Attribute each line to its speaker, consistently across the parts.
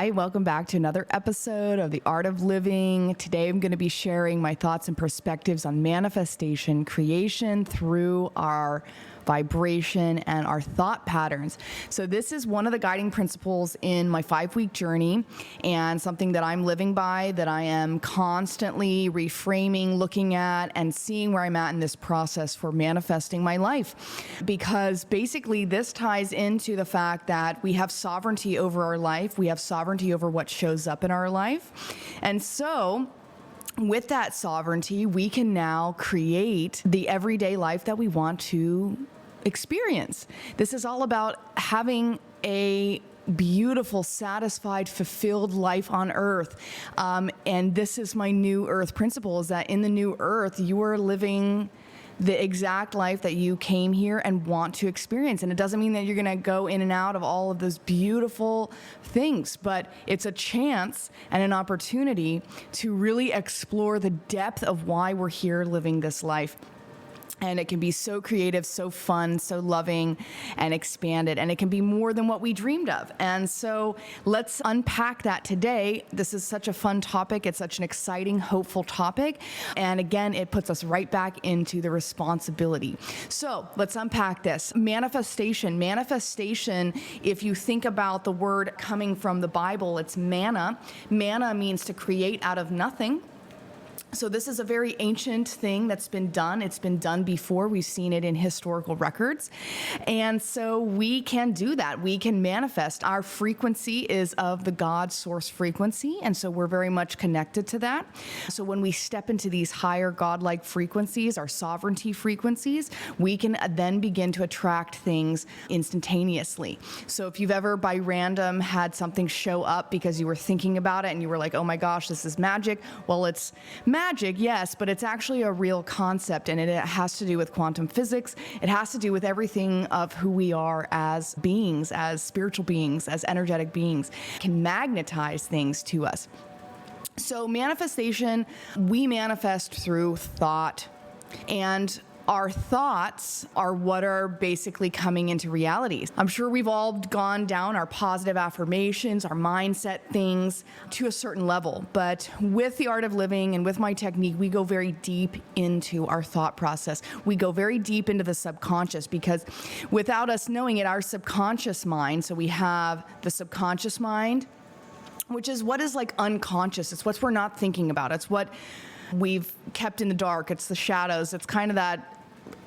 Speaker 1: Hi, welcome back to another episode of The Art of Living. Today I'm going to be sharing my thoughts and perspectives on manifestation, creation through our vibration and our thought patterns. So this is one of the guiding principles in my 5-week journey and something that I'm living by, that I am constantly reframing, looking at, and seeing where I'm at in this process for manifesting my life. Because basically this ties into the fact that we have sovereignty over our life. We have sovereignty over what shows up in our life. And so with that sovereignty, we can now create the everyday life that we want to experience. This is all about having a beautiful, satisfied, fulfilled life on earth. And this is my new earth principle, is that in the new earth, you are living the exact life that you came here and want to experience. And it doesn't mean that you're going to go in and out of all of those beautiful things, but it's a chance and an opportunity to really explore the depth of why we're here living this life. And it can be so creative, so fun, so loving, and expanded. And it can be more than what we dreamed of. And so let's unpack that today. This is such a fun topic. It's such an exciting, hopeful topic. And again, it puts us right back into the responsibility. So let's unpack this. Manifestation. Manifestation, if you think about the word coming from the Bible, it's manna. Manna means to create out of nothing. So this is a very ancient thing that's been done. It's been done before. We've seen it in historical records. And so we can do that. We can manifest. Our frequency is of the God source frequency. And so we're very much connected to that. So when we step into these higher godlike frequencies, our sovereignty frequencies, we can then begin to attract things instantaneously. So if you've ever by random had something show up because you were thinking about it and you were like, oh my gosh, this is magic. Well, it's magic, yes, but it's actually a real concept, and it has to do with quantum physics. It has to do with everything of who we are as beings, as spiritual beings, as energetic beings. It can magnetize things to us. So manifestation, we manifest through thought, and our thoughts are what are basically coming into reality. I'm sure we've all gone down our positive affirmations, our mindset things to a certain level. But with the Art of Living and with my technique, we go very deep into our thought process. We go very deep into the subconscious, because without us knowing it, our subconscious mind, so we have the subconscious mind, which is what is like unconscious. It's what we're not thinking about. It's what we've kept in the dark. It's the shadows. It's kind of that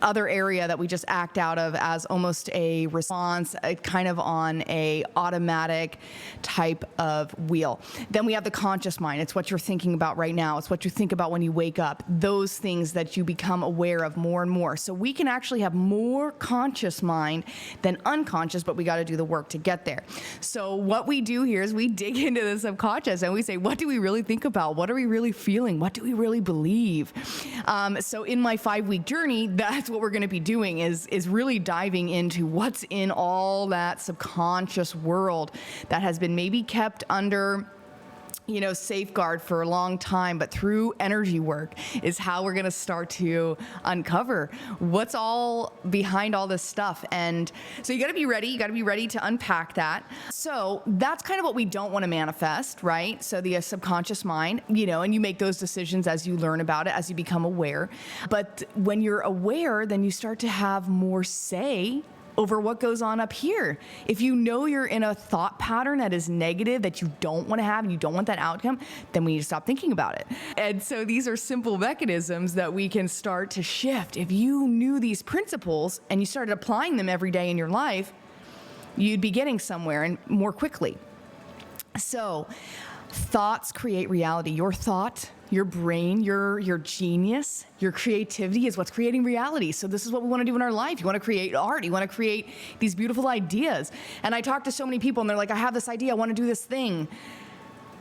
Speaker 1: other area that we just act out of as almost a response, kind of on a automatic type of wheel. Then we have the conscious mind. It's what you're thinking about right now. It's what you think about when you wake up. Those things that you become aware of more and more. So we can actually have more conscious mind than unconscious, but we got to do the work to get there. So what we do here is we dig into the subconscious and we say, what do we really think about? What are we really feeling? What do we really believe? So in my 5-week journey, that's what we're going to be doing is really diving into what's in all that subconscious world that has been maybe kept under, safeguard for a long time, but through energy work is how we're going to start to uncover what's all behind all this stuff. And so you got to be ready. You got to be ready to unpack that. So that's kind of what we don't want to manifest, right? So the subconscious mind, and you make those decisions as you learn about it, as you become aware. But when you're aware, then you start to have more say over what goes on up here. If you know you're in a thought pattern that is negative, that you don't want to have, and you don't want that outcome, then we need to stop thinking about it. And so these are simple mechanisms that we can start to shift. If you knew these principles and you started applying them every day in your life, you'd be getting somewhere and more quickly. So thoughts create reality. Your thought, your brain, your genius, your creativity is what's creating reality. So this is what we want to do in our life. You want to create art. You want to create these beautiful ideas. And I talk to so many people and they're like, I have this idea. I want to do this thing.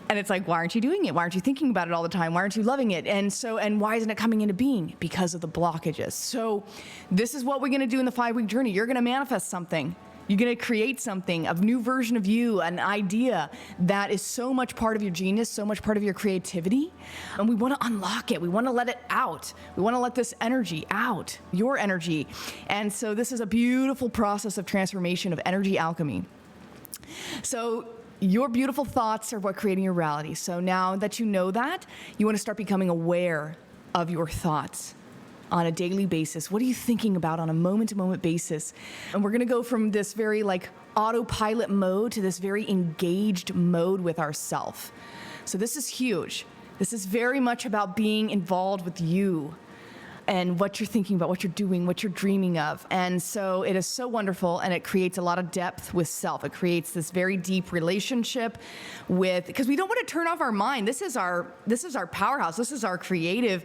Speaker 1: And it's like, why aren't you doing it? Why aren't you thinking about it all the time? Why aren't you loving it? And why isn't it coming into being? Because of the blockages. So this is what we're going to do in the 5-week journey. You're going to manifest something. You're going to create something, a new version of you, an idea that is so much part of your genius, so much part of your creativity. And we want to unlock it. We want to let it out. We want to let this energy out, your energy. And so this is a beautiful process of transformation, of energy alchemy. So Your beautiful thoughts are what creating your reality. So now that you know that, you want to start becoming aware of your thoughts on a daily basis. What are you thinking about on a moment-to-moment basis? And we're going to go from this very like autopilot mode to this very engaged mode with ourself. So this is huge. This is very much about being involved with you and what you're thinking about, what you're doing, what you're dreaming of. And so it is so wonderful, and it creates a lot of depth with self. It creates this very deep relationship with, because we don't want to turn off our mind. This is our powerhouse. This is our creative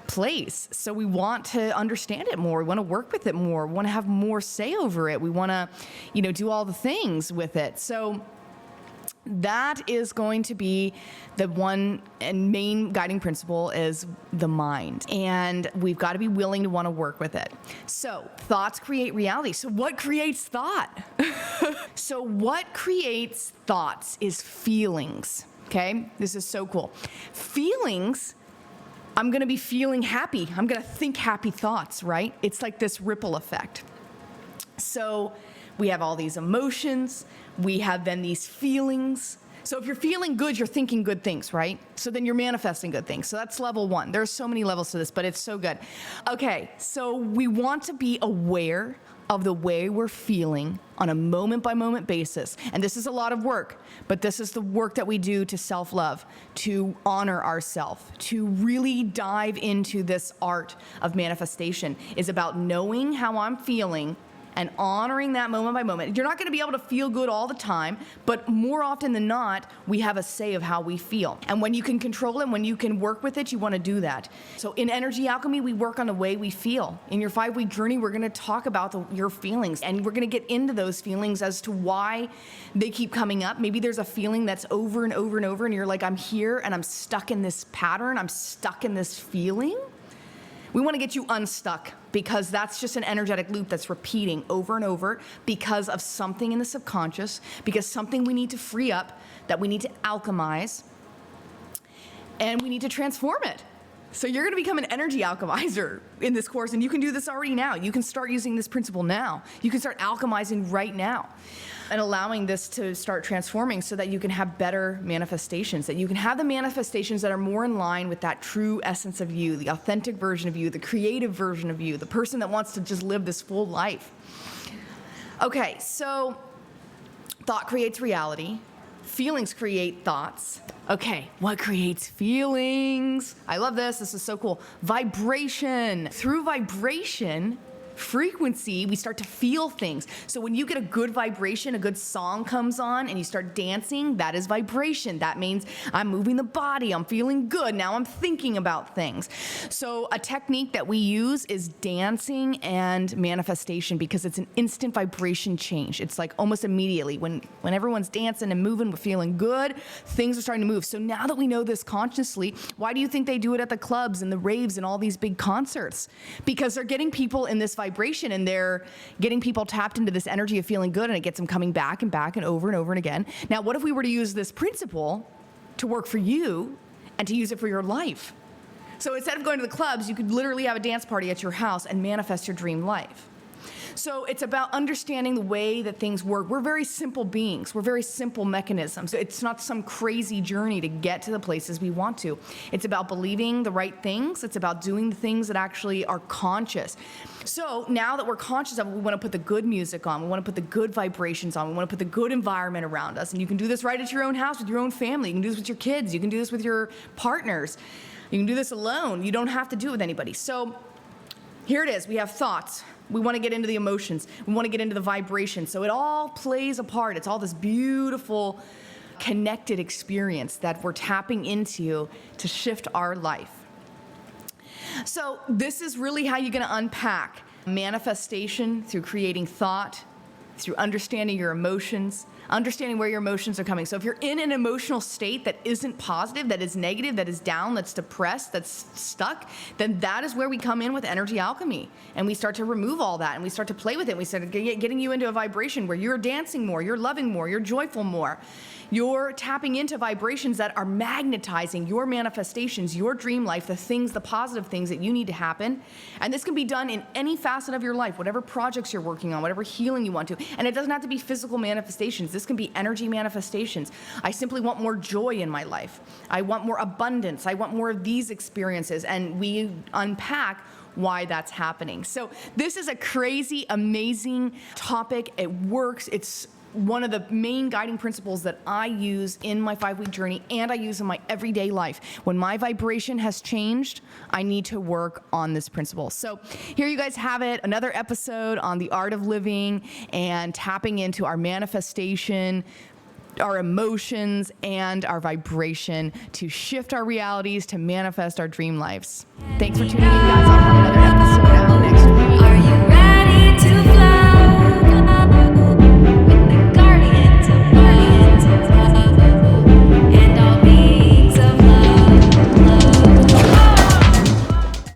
Speaker 1: place. So we want to understand it more. We want to work with it more. We want to have more say over it. We want to, do all the things with it. So that is going to be the one and main guiding principle is the mind. And we've got to be willing to want to work with it. So thoughts create reality. So what creates thought? So what creates thoughts is feelings. Okay? This is so cool. Feelings, I'm going to be feeling happy. I'm going to think happy thoughts, right? It's like this ripple effect. So we have all these emotions. We have then these feelings. So if you're feeling good, you're thinking good things, right? So then you're manifesting good things. So that's level one. There's so many levels to this, but it's so good. Okay, so we want to be aware of the way we're feeling on a moment-by-moment basis. And this is a lot of work, but this is the work that we do to self-love, to honor ourselves, to really dive into this art of manifestation. Is about knowing how I'm feeling and honoring that moment by moment. You're not going to be able to feel good all the time, but more often than not, we have a say of how we feel. And when you can control it, when you can work with it, you want to do that. So in Energy Alchemy, we work on the way we feel. In your 5-week journey, we're going to talk about your feelings, and we're going to get into those feelings as to why they keep coming up. Maybe there's a feeling that's over and over and over, and you're like, I'm here and I'm stuck in this pattern. I'm stuck in this feeling. We want to get you unstuck, because that's just an energetic loop that's repeating over and over because of something in the subconscious, because something we need to free up, that we need to alchemize, and we need to transform it. So you're going to become an energy alchemizer in this course, and you can do this already now. You can start using this principle now. You can start alchemizing right now and allowing this to start transforming so that you can have better manifestations, that you can have the manifestations that are more in line with that true essence of you, the authentic version of you, the creative version of you, the person that wants to just live this full life. Okay, so thought creates reality. Feelings create thoughts. Okay, what creates feelings? I love this. This is so cool. Vibration. Through vibration, frequency, we start to feel things. So when you get a good vibration, a good song comes on and you start dancing, that is vibration. That means I'm moving the body, I'm feeling good, now I'm thinking about things. So a technique that we use is dancing and manifestation, because it's an instant vibration change. It's like almost immediately when everyone's dancing and moving, we're feeling good, things are starting to move. So now that we know this consciously, why do you think they do it at the clubs and the raves and all these big concerts? Because they're getting people in this vibration, and they're getting people tapped into this energy of feeling good, and it gets them coming back and back and over and again. Now, what if we were to use this principle to work for you and to use it for your life? So instead of going to the clubs, you could literally have a dance party at your house and manifest your dream life. So it's about understanding the way that things work. We're very simple beings. We're very simple mechanisms. It's not some crazy journey to get to the places we want to. It's about believing the right things. It's about doing the things that actually are conscious. So now that we're conscious of it, we want to put the good music on. We want to put the good vibrations on. We want to put the good environment around us. And you can do this right at your own house with your own family. You can do this with your kids. You can do this with your partners. You can do this alone. You don't have to do it with anybody. So here it is. We have thoughts. We want to get into the emotions. We want to get into the vibration. So it all plays a part. It's all this beautiful, connected experience that we're tapping into to shift our life. So this is really how you're going to unpack manifestation through creating thought, through understanding your emotions, understanding where your emotions are coming. So if you're in an emotional state that isn't positive, that is negative, that is down, that's depressed, that's stuck, then that is where we come in with energy alchemy. And we start to remove all that, and we start to play with it. We start getting you into a vibration where you're dancing more, you're loving more, you're joyful more. You're tapping into vibrations that are magnetizing your manifestations, your dream life, the things, the positive things that you need to happen. And this can be done in any facet of your life, whatever projects you're working on, whatever healing you want to. And it doesn't have to be physical manifestations. This can be energy manifestations. I simply want more joy in my life. I want more abundance. I want more of these experiences. And we unpack why that's happening. So this is a crazy, amazing topic. It works. It's one of the main guiding principles that I use in my 5-week journey and I use in my everyday life. When my vibration has changed, I need to work on this principle. So here you guys have it, another episode on the art of living and tapping into our manifestation, our emotions, and our vibration to shift our realities, to manifest our dream lives. Thanks for tuning in, guys. I'll have another episode out.